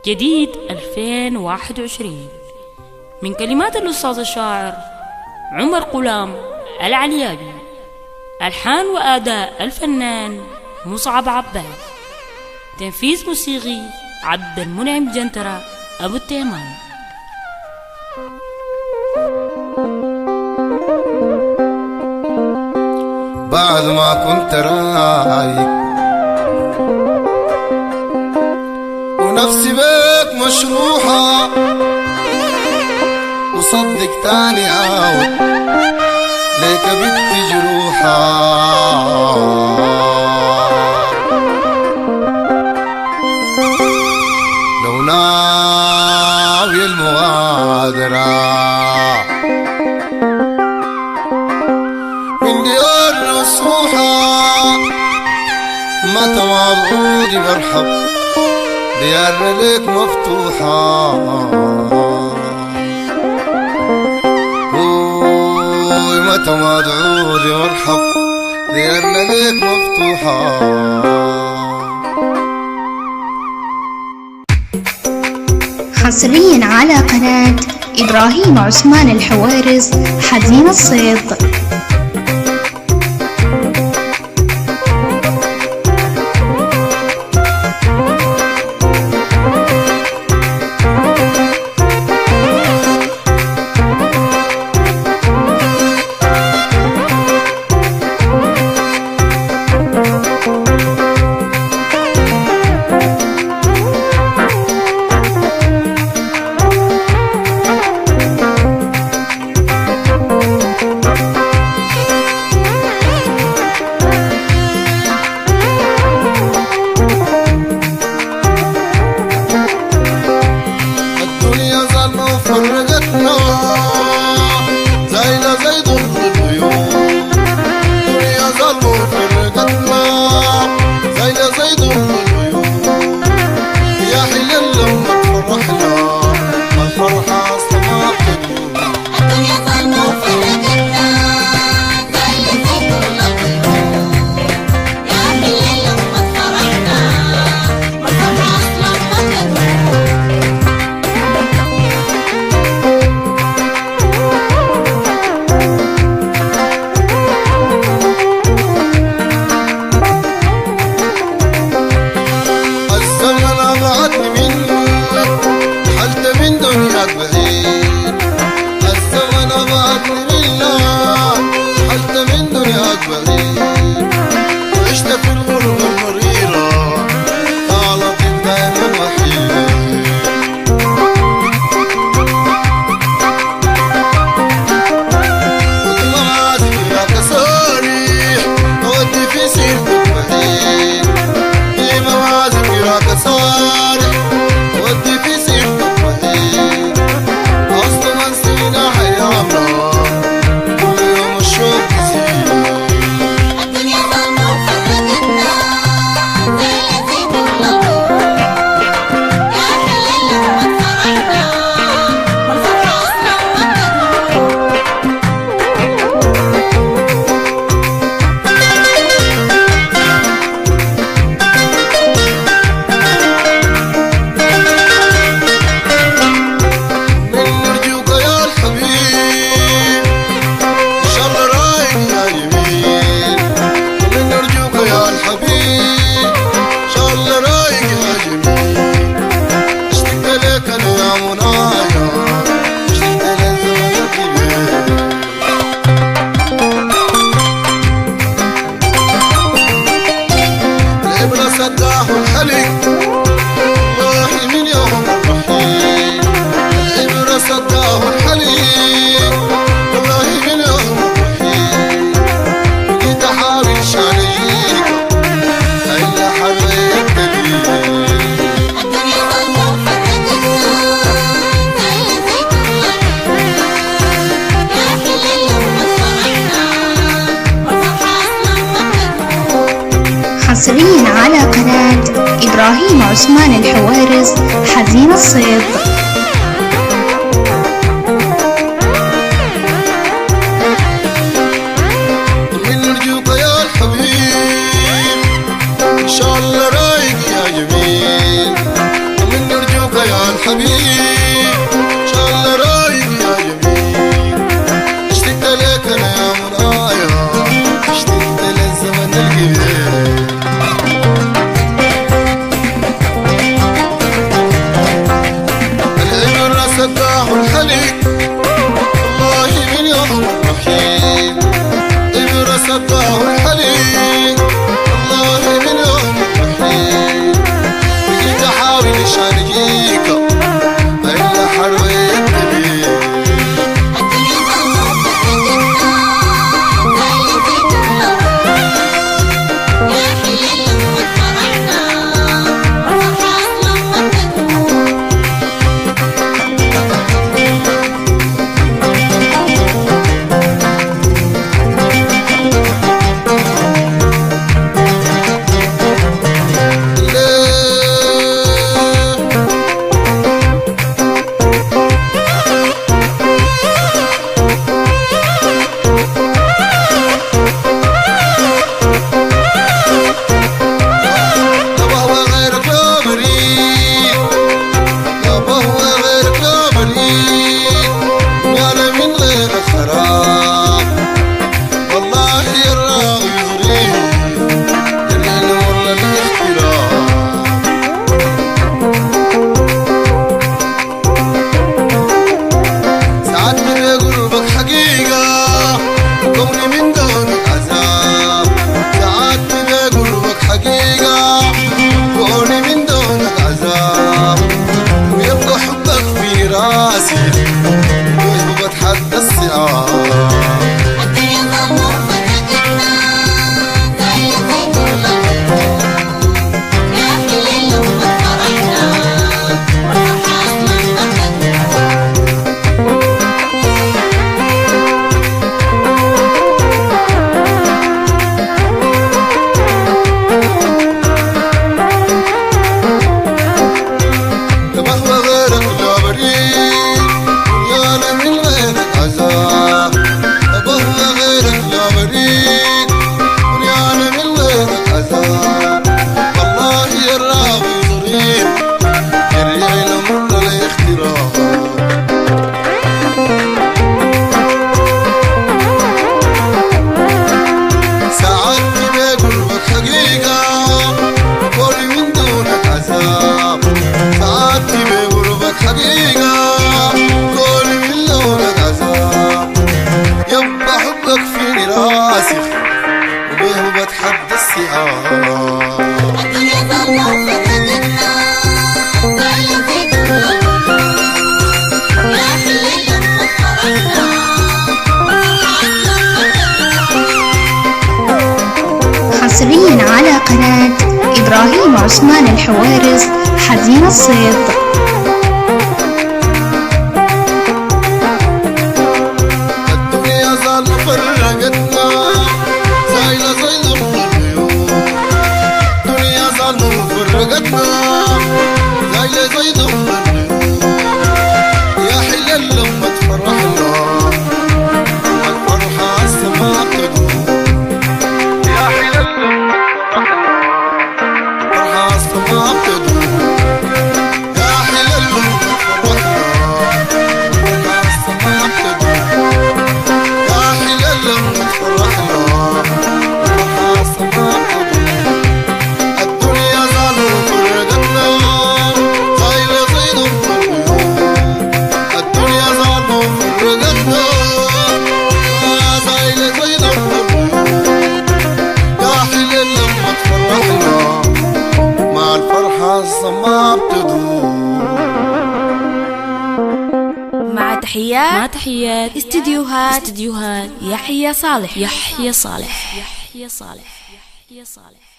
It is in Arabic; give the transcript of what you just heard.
جديد 2021 من كلمات الأستاذ الشاعر عمر قلام العليابي، ألحان وأداء الفنان مصعب عباس، تنفيذ موسيقي عبد المنعم جنترة أبو التيمان. بعد ما كنت رايق ونفسي بيك مشروحة وصدق تاني عاود ليك بنت جروحة، لو ناوي المغادرة من ديار نصوحة ما تواضعوني مرحب ديارنا ليك مفتوحة، ما تواضعوني مرحب ديارنا ليك مفتوحة. حصريا على قناة إبراهيم عثمان الحوارز حزين الصيد. حصريا على قناة إبراهيم عثمان الحوارز حزين الصيد. إن شاء الله رايق يا جميل، من نرجوك حبيب شاء الله رايق يا جميل اشتقت لك انا يا منايا اشتقت للزمن القبيل العبر سداح الحليق والله من يوم الرحيل عبر سداح الحليق والله من يوم الرحيل بقيت احاول عشان اجيك الا حريت الدليل حصريا على قناة إبراهيم عثمان الحوارز حزين الصيد. الدنيا زال فرقتنا زايلة زي الغيوم الدنيا زال فرقتنا زايلة زي الغيوم يا حلال لما تفرحنا الفرحة السما بتدوم يا حلال لما تفرحنا الفرحة السما بتدوم يا حلال لما تفرحنا الفرحة السما بتدوم يا حلال لما تفرحنا الفرحة السما بتدوم الدنيا زالوا فرقتنا زايلة زي الغيوم الدنيا زالوا فرقتنا زايلة زي الغيوم يا حلال لما تفرحنا مع الفرحة السما بتدوم. مع تحيات استديوهات يحيى صالح. يحيى صالح.